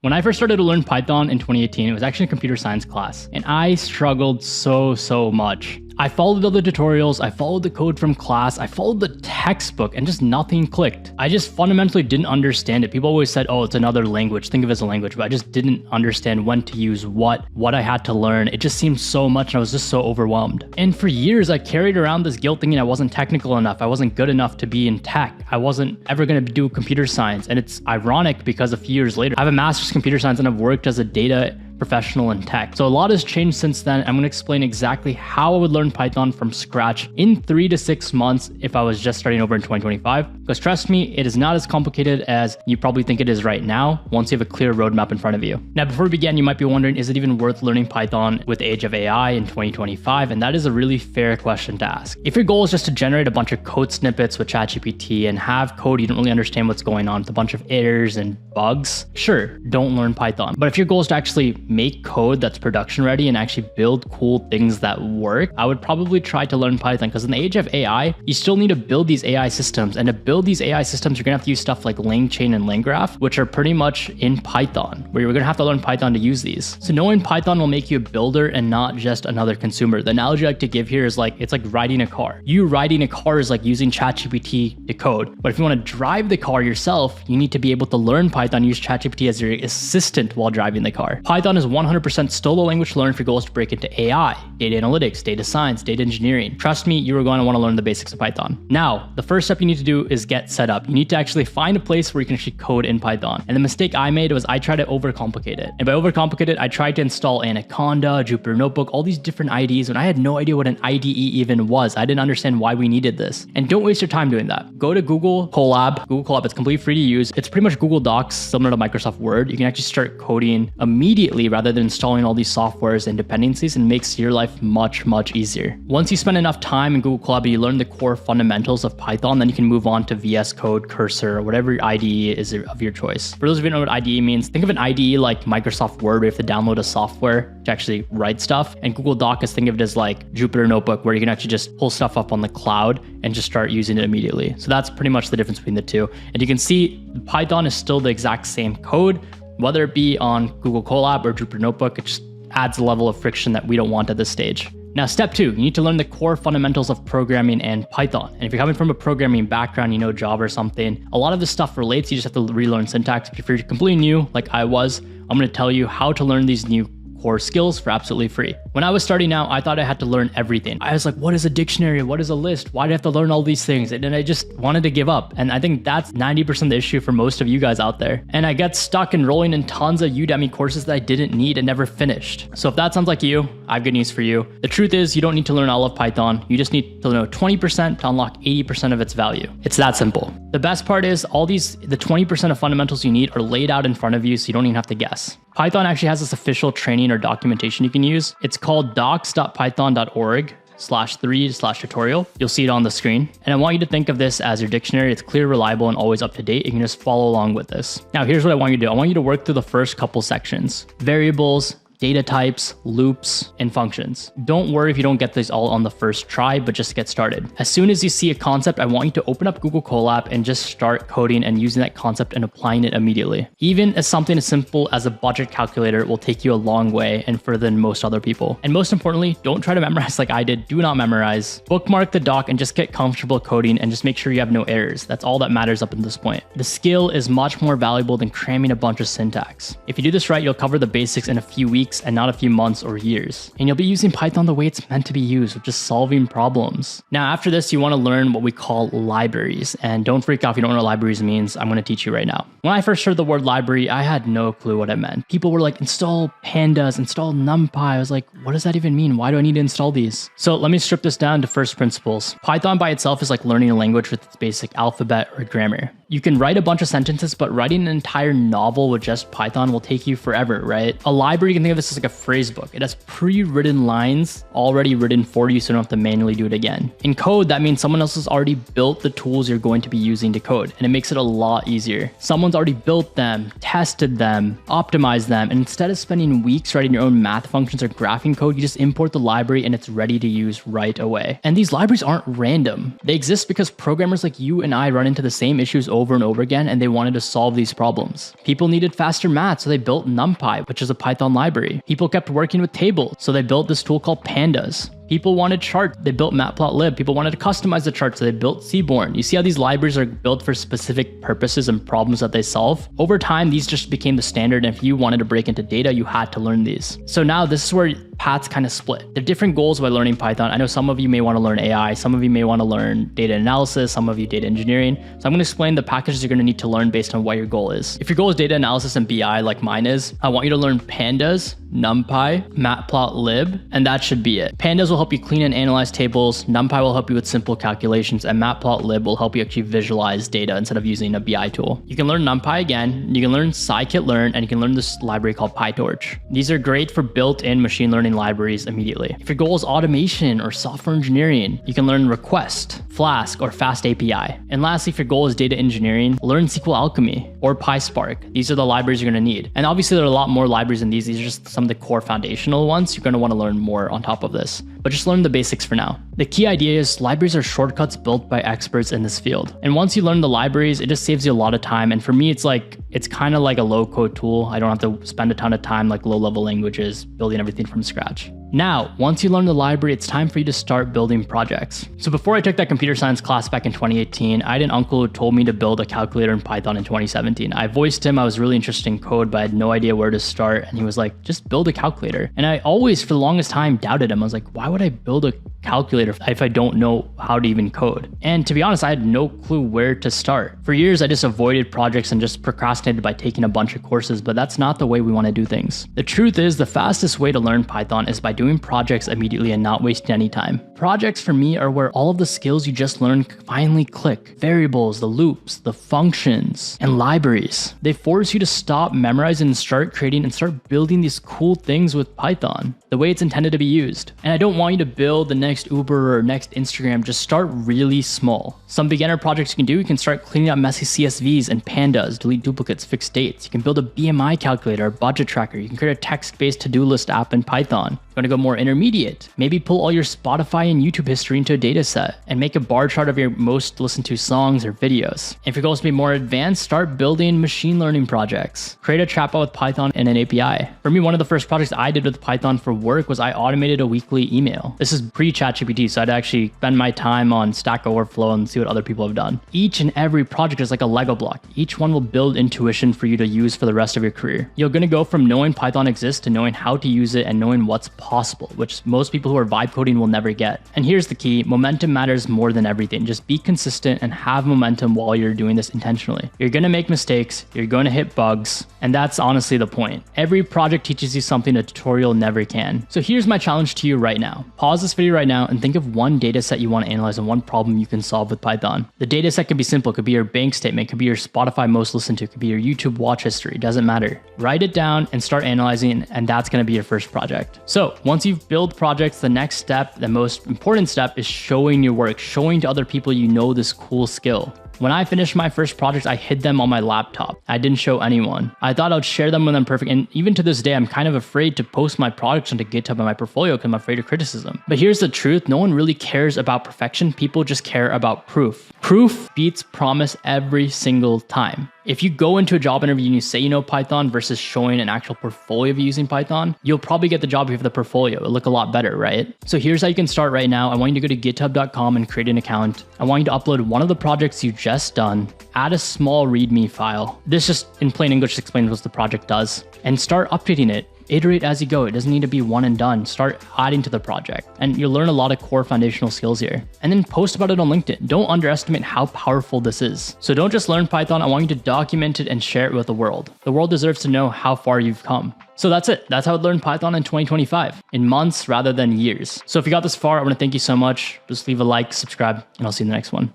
When I first started to learn Python in 2018, it was actually a computer science class, and I struggled so much. I followed all the tutorials, I followed the code from class, I followed the textbook, and just nothing clicked. I just fundamentally didn't understand it. People always said, oh, it's another language, think of it as a language, but I just didn't understand when to use what I had to learn. It just seemed so much and I was just so overwhelmed. And for years, I carried around this guilt thinking I wasn't technical enough, I wasn't good enough to be in tech, I wasn't ever gonna do computer science. And it's ironic because a few years later, I have a master's in computer science and I've worked as a data professional in tech. So a lot has changed since then. I'm going to explain exactly how I would learn Python from scratch in 3 to 6 months if I was just starting over in 2025. Because trust me, it is not as complicated as you probably think it is right now once you have a clear roadmap in front of you. Now, before we begin, you might be wondering, is it even worth learning Python with the age of AI in 2025? And that is a really fair question to ask. If your goal is just to generate a bunch of code snippets with ChatGPT and have code you don't really understand what's going on with a bunch of errors and bugs, sure, don't learn Python. But if your goal is to actually make code that's production ready and actually build cool things that work, I would probably try to learn Python, because in the age of AI, you still need to build these AI systems. And to build these AI systems, you're gonna have to use stuff like LangChain and LangGraph, which are pretty much in Python, where you're gonna have to learn Python to use these. So knowing Python will make you a builder and not just another consumer. The analogy I like to give here is like, it's like riding a car. You riding a car is like using ChatGPT to code. But if you wanna drive the car yourself, you need to be able to learn Python, use ChatGPT as your assistant while driving the car. Python is 100% still the language to learn if your goal is to break into AI, data analytics, data science, data engineering. Trust me, you are going to want to learn the basics of Python. Now, the first step you need to do is get set up. You need to actually find a place where you can actually code in Python. And the mistake I made was I tried to overcomplicate it. And by overcomplicate it, I tried to install Anaconda, Jupyter Notebook, all these different IDEs, and I had no idea what an IDE even was. I didn't understand why we needed this. And don't waste your time doing that. Go to Google Colab. Google Colab, it's completely free to use. It's pretty much Google Docs, similar to Microsoft Word. You can actually start coding immediately rather than installing all these softwares and dependencies, and makes your life much easier. Once you spend enough time in Google Colab and you learn the core fundamentals of Python, then you can move on to VS Code, Cursor, or whatever IDE is of your choice. For those of you who don't know what IDE means, think of an IDE like Microsoft Word, where you have to download a software to actually write stuff. And Google Docs, think of it as like Jupyter Notebook, where you can actually just pull stuff up on the cloud and just start using it immediately. So that's pretty much the difference between the two. And you can see Python is still the exact same code, whether it be on Google Colab or Jupyter Notebook. It just adds a level of friction that we don't want at this stage. Now, step 2, you need to learn the core fundamentals of programming and Python. And if you're coming from a programming background, you know Java or something, a lot of this stuff relates. You just have to relearn syntax. But if you're completely new, like I was, I'm going to tell you how to learn these new core skills for absolutely free. When I was starting out, I thought I had to learn everything. I was like, what is a dictionary? What is a list? Why do I have to learn all these things? And then I just wanted to give up. And I think that's 90% the issue for most of you guys out there. And I got stuck enrolling in tons of Udemy courses that I didn't need and never finished. So if that sounds like you, I have good news for you. The truth is, you don't need to learn all of Python. You just need to know 20% to unlock 80% of its value. It's that simple. The best part is the 20% of fundamentals you need are laid out in front of you, so you don't even have to guess. Python actually has this official training or documentation you can use. It's called docs.python.org/3/tutorial. You'll see it on the screen. And I want you to think of this as your dictionary. It's clear, reliable, and always up to date. You can just follow along with this. Now, here's what I want you to do. I want you to work through the first couple sections: variables, data types, loops, and functions. Don't worry if you don't get these all on the first try, but just get started. As soon as you see a concept, I want you to open up Google Colab and just start coding and using that concept and applying it immediately. Even as something as simple as a budget calculator will take you a long way and further than most other people. And most importantly, don't try to memorize like I did. Do not memorize. Bookmark the doc and just get comfortable coding, and just make sure you have no errors. That's all that matters up until this point. The skill is much more valuable than cramming a bunch of syntax. If you do this right, you'll cover the basics in a few weeks and not a few months or years. And you'll be using Python the way it's meant to be used, with just solving problems. Now, after this, you want to learn what we call libraries. And don't freak out if you don't know what libraries means. I'm going to teach you right now. When I first heard the word library, I had no clue what it meant. People were like, install pandas, install NumPy. I was like, what does that even mean? Why do I need to install these? So let me strip this down to first principles. Python by itself is like learning a language with its basic alphabet or grammar. You can write a bunch of sentences, but writing an entire novel with just Python will take you forever, right? A library, you can think of this this as like a phrase book. It has pre-written lines already written for you, so you don't have to manually do it again. In code, that means someone else has already built the tools you're going to be using to code, and it makes it a lot easier. Someone's already built them, tested them, optimized them, and instead of spending weeks writing your own math functions or graphing code, you just import the library and it's ready to use right away. And these libraries aren't random. They exist because programmers like you and I run into the same issues over and over again, and they wanted to solve these problems. People needed faster math, so they built NumPy, which is a Python library. People kept working with tables, so they built this tool called Pandas. People wanted charts, they built Matplotlib. People wanted to customize the chart, so they built Seaborn. You see how these libraries are built for specific purposes and problems that they solve? Over time, these just became the standard, and if you wanted to break into data, you had to learn these. So now this is where paths kind of split. There are different goals by learning Python. I know some of you may want to learn AI, some of you may want to learn data analysis, some of you data engineering. So I'm going to explain the packages you're going to need to learn based on what your goal is. If your goal is data analysis and BI like mine is, I want you to learn Pandas, NumPy, Matplotlib, and that should be it. Pandas will help you clean and analyze tables, NumPy will help you with simple calculations, and Matplotlib will help you actually visualize data instead of using a BI tool. You can learn NumPy again, you can learn scikit-learn, and you can learn this library called PyTorch. These are great for built-in machine learning libraries immediately. If your goal is automation or software engineering, you can learn Request, Flask, or Fast API. And lastly, if your goal is data engineering, learn SQL Alchemy or PySpark. These are the libraries you're going to need. And obviously there are a lot more libraries than these. These are just some of the core foundational ones. You're going to want to learn more on top of this, but just learn the basics for now. The key idea is libraries are shortcuts built by experts in this field. And once you learn the libraries, it just saves you a lot of time. And for me, it's kind of like a low code tool. I don't have to spend a ton of time like low level languages building everything from scratch. Now, once you learn the library, it's time for you to start building projects. So before I took that computer science class back in 2018, I had an uncle who told me to build a calculator in Python in 2017. I voiced him, I was really interested in code, but I had no idea where to start. And he was like, just build a calculator. And I always, for the longest time, doubted him. I was like, why would I build a calculator if I don't know how to even code? And to be honest, I had no clue where to start. For years, I just avoided projects and just procrastinated by taking a bunch of courses, but that's not the way we want to do things. The truth is, the fastest way to learn Python is by doing projects immediately and not wasting any time. Projects for me are where all of the skills you just learned finally click. Variables, the loops, the functions, and libraries. They force you to stop memorizing and start creating and start building these cool things with Python the way it's intended to be used. And I don't want you to build the next Uber or next Instagram. Just start really small. Some beginner projects you can do, you can start cleaning up messy CSVs and pandas, delete duplicates, fix dates. You can build a BMI calculator, a budget tracker. You can create a text-based to-do list app in Python. You're going to go more intermediate. Maybe pull all your Spotify and YouTube history into a data set and make a bar chart of your most listened to songs or videos. If your goal is to be more advanced, start building machine learning projects. Create a chatbot with Python and an API. For me, one of the first projects I did with Python for work was I automated a weekly email. This is pre-ChatGPT, so I'd actually spend my time on Stack Overflow and see what other people have done. Each and every project is like a Lego block. Each one will build intuition for you to use for the rest of your career. You're going to go from knowing Python exists to knowing how to use it and knowing what's possible, which most people who are vibe coding will never get. And here's the key: momentum matters more than everything. Just be consistent and have momentum while you're doing this intentionally. You're going to make mistakes, you're going to hit bugs, and that's honestly the point. Every project teaches you something a tutorial never can. So here's my challenge to you right now. Pause this video right now and think of one data set you want to analyze and one problem you can solve with Python. The data set could be simple. It could be your bank statement, it could be your Spotify most listened to, it could be your YouTube watch history. It doesn't matter. Write it down and start analyzing, and that's going to be your first project. So once you've built projects, the next step, the most important step, is showing your work, showing to other people you know this cool skill. When I finished my first project, I hid them on my laptop. I didn't show anyone. I thought I'd share them when I'm perfect. And even to this day, I'm kind of afraid to post my products onto GitHub and my portfolio because I'm afraid of criticism. But here's the truth. No one really cares about perfection. People just care about proof. Proof beats promise every single time. If you go into a job interview and you say you know Python versus showing an actual portfolio of you using Python, you'll probably get the job if you have the portfolio. It'll look a lot better, right? So here's how you can start right now. I want you to go to github.com and create an account. I want you to upload one of the projects you just done, add a small README file. This just in plain English explains what the project does, and start updating it. Iterate as you go. It doesn't need to be one and done. Start adding to the project and you'll learn a lot of core foundational skills here. And then post about it on LinkedIn. Don't underestimate how powerful this is. So don't just learn Python. I want you to document it and share it with the world. The world deserves to know how far you've come. So that's it. That's how I'd learn Python in 2025, in months rather than years. So if you got this far, I want to thank you so much. Just leave a like, subscribe, and I'll see you in the next one.